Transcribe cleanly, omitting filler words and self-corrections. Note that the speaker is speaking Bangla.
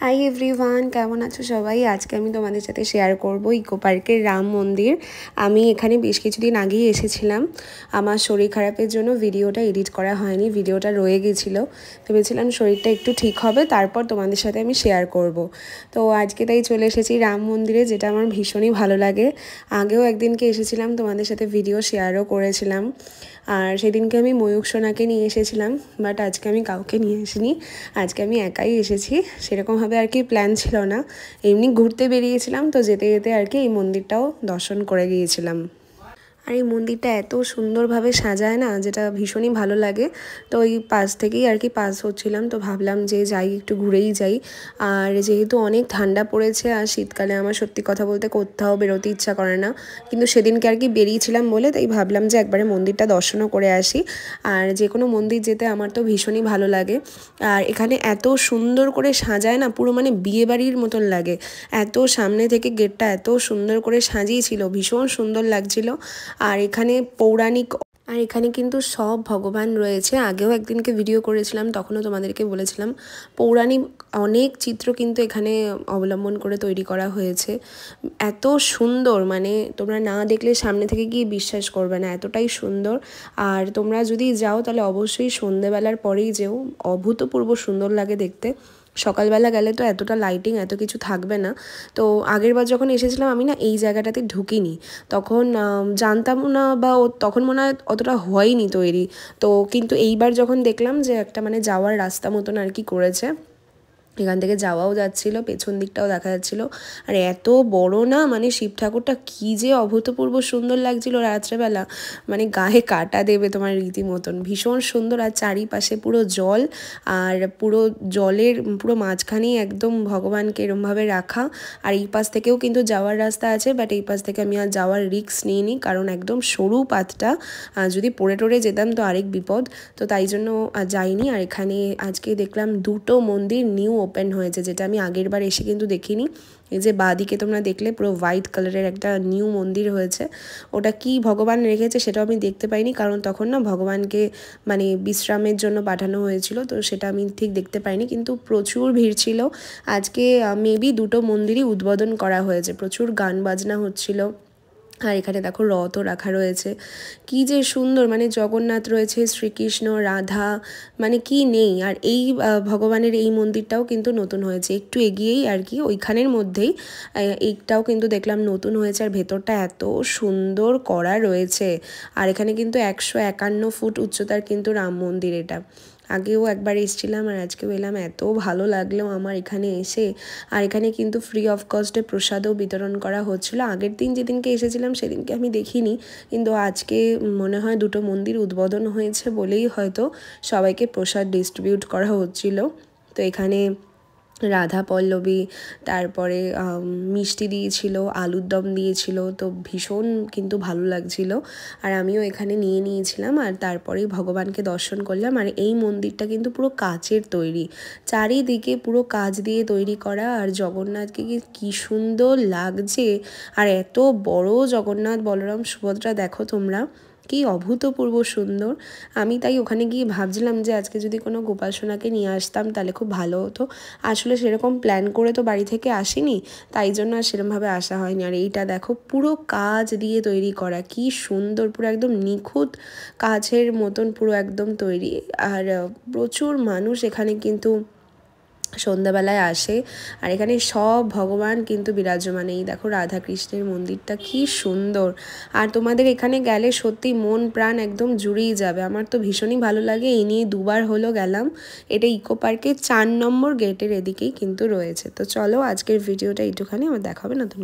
হাই এভরিওয়ান, কেমন আছো সবাই? আজকে আমি তোমাদের সাথে শেয়ার করব ইকো পার্কের রাম মন্দির। আমি এখানে বেশ কিছুদিন আগেই এসেছিলাম। আমার শরীর খারাপের জন্য ভিডিওটা এডিট করা হয়নি, ভিডিওটা রয়ে গেছিলো। ভেবেছিলাম শরীরটা একটু ঠিক হবে, তারপর তোমাদের সাথে আমি শেয়ার করব। তো আজকে তাই চলে এসেছি রাম মন্দিরে, যেটা আমার ভীষণই ভালো লাগে। আগেও একদিনকে এসেছিলাম, তোমাদের সাথে ভিডিও শেয়ারও করেছিলাম। আর সেদিনকে আমি ময়ূক সোনাকে নিয়ে এসেছিলাম, বাট আজকে আমি কাউকে নিয়ে আসিনি। আজকে আমি একাই এসেছি। সেরকমভাবে আর কি প্ল্যান ছিল না, এমনি ঘুরতে বেরিয়েছিলাম, তো যেতে যেতে আর কি এই মন্দিরটাও দর্শন করে গিয়েছিলাম। আর এই মন্দিরটা এত সুন্দরভাবে সাজায় না, যেটা ভীষণই ভালো লাগে। তো ওই পাশ থেকেই আর কি পাস হচ্ছিলাম, তো ভাবলাম যে যাই, একটু ঘুরেই যাই। আর যেহেতু অনেক ঠান্ডা পড়েছে আর শীতকালে আমার সত্যি কথা বলতে কোথাও বেরোতে ইচ্ছা করে না, কিন্তু সেদিনকে আর কি বেরিয়েছিলাম বলে তাই ভাবলাম যে একবারে মন্দিরটা দর্শনও করে আসি। আর যে কোনো মন্দির যেতে আমার তো ভীষণই ভালো লাগে। আর এখানে এত সুন্দর করে সাজায় না, পুরো মানে বিয়েবাড়ির মতন লাগে। এত সামনে থেকে গেটটা এত সুন্দর করে সাজিয়েছিল, ভীষণ সুন্দর লাগছিল। আর এখানে কিন্তু সব ভগবান রয়েছে। আগেও একদিনকে ভিডিও করেছিলাম, তখনও তোমাদেরকে বলেছিলাম পৌরাণিক অনেক চিত্র কিন্তু এখানে অবলম্বন করে তৈরি করা হয়েছে। এত সুন্দর, মানে তোমরা না দেখলে সামনে থেকে গিয়ে বিশ্বাস করবে না, এতটাই সুন্দর। আর তোমরা যদি যাও তাহলে অবশ্যই সন্ধেবেলার পরেই যেও, অভূতপূর্ব সুন্দর লাগে দেখতে। সকালবেলা গেলে তো এতটা লাইটিং এত কিছু থাকবে না। তো আগেরবার যখন এসেছিলাম আমি না এই জায়গাটাতে ঢুকিনি, তখন জানতাম না, বা তখন মনে হয় অতটা হয়নি তৈরি। তো কিন্তু এইবার যখন দেখলাম যে একটা মানে যাওয়ার রাস্তা মতন আর কি করেছে, এখান থেকে যাওয়াও যাচ্ছিল, পেছন দিকটাও দেখা যাচ্ছিল। আর এত বড় না, মানে শিব ঠাকুরটা কী যে অভূতপূর্ব সুন্দর লাগছিল রাত্রেবেলা, মানে গায়ে কাটা দেবে তোমার রীতিমতন, ভীষণ সুন্দর। আর চারিপাশে পুরো জল, আর পুরো জলের পুরো মাঝখানেই একদম ভগবানকে এরমভাবে রাখা। আর এই পাশ থেকেও কিন্তু যাওয়ার রাস্তা আছে, বাট এই পাশ থেকে আমি আর যাওয়ার রিস্ক নিইনি, কারণ একদম সরু পাতটা, যদি পড়ে টরে যেতাম তো আরেক বিপদ। তো তাই জন্য যাইনি। আর এখানে আজকে দেখলাম দুটো মন্দির নিউ ওপেন হয়েছে, যেটা আমি আগের বার এসে কিন্তু দেখিনি। এই যে বাঁদিকে তোমরা দেখলে পুরো হোয়াইট কালারের একটা নিউ মন্দির হয়েছে, ওটা কি ভগবান রেখেছে সেটাও আমি দেখতে পাইনি, কারণ তখন না ভগবানকে মানে বিশ্রামের জন্য পাঠানো হয়েছিল, তো সেটা আমি ঠিক দেখতে পাইনি। কিন্তু প্রচুর ভিড় ছিল আজকে, মেবি দুটো মন্দিরই উদ্বোধন করা হয়েছে, প্রচুর গান বাজনা হচ্ছিল। আর এখানে দেখো রথও রাখা রয়েছে, কি যে সুন্দর, মানে জগন্নাথ রয়েছে, শ্রীকৃষ্ণ, রাধা, মানে কি নেই। আর এই ভগবানের এই মন্দিরটাও কিন্তু নতুন হয়েছে, একটু এগিয়েই আর কি ওইখানের মধ্যেই এইটাও কিন্তু দেখলাম নতুন হয়েছে। আর ভেতরটা এত সুন্দর করা রয়েছে। আর এখানে কিন্তু 151 ফুট উচ্চতার কিন্তু রাম মন্দির এটা। আগেও একবার এসেছিলাম আর আজকেও এলাম, এত ভালো লাগলো আমার এখানে এসে। আর এখানে কিন্তু ফ্রি অফ কস্টে প্রসাদও বিতরণ করা হচ্ছিলো। আগের দিন যেদিনকে এসেছিলাম সেদিনকে আমি দেখিনি, কিন্তু আজকে মনে হয় দুটো মন্দির উদ্বোধন হয়েছে বলেই হয়তো সবাইকে প্রসাদ ডিস্ট্রিবিউট করা হচ্ছিল। তো এখানে রাধা পল্লবী, তারপরে মিষ্টি দিয়েছিল, আলুর দম দিয়েছিল, তো ভীষণ কিন্তু ভালো লাগছিল। আর আমিও এখানে নিয়ে নিয়েছিলাম, আর তারপরেই ভগবানকে দর্শন করলাম। আর এই মন্দিরটা কিন্তু পুরো কাচের তৈরি, চারিদিকে পুরো কাচ দিয়ে তৈরি করা। আর জগন্নাথকে কি সুন্দর লাগছে, আর এত বড় জগন্নাথ বলরাম সুভদ্রা দেখো তোমরা, কি অভূতপূর্ব সুন্দর। আমি তাই ওখানে গিয়ে ভাবছিলাম যে আজকে যদি কোনো গোপাল সোনাকে নিয়ে আসতাম তাহলে খুব ভালো হতো। আসলে সেরকম প্ল্যান করে তো বাড়ি থেকে আসিনি, তাই জন্য আর সেরকমভাবে আসা হয়নি। আর এইটা দেখো পুরো কাচ দিয়ে তৈরি করা, কি সুন্দর, পুরো একদম নিখুঁত কাচের মতন পুরো একদম তৈরি। আর প্রচুর মানুষ এখানে কিন্তু সন্ধ্যাবেলায় আসে। আর এখানে সব ভগবান কিন্তু বিরাজমান। এই দেখো রাধাকৃষ্ণের মন্দিরটা কি সুন্দর। আর তোমাদের এখানে গেলে সত্যি মন প্রাণ একদম জুড়েই যাবে, আমার তো ভীষণই ভালো লাগে। এই নিয়ে দুবার হলো গেলাম। এটা ইকো পার্কের 4 নম্বর গেটের এদিকেই কিন্তু রয়েছে। তো চলো আজকের ভিডিওটা এইটুখানি, আমার দেখা হবে নতুন।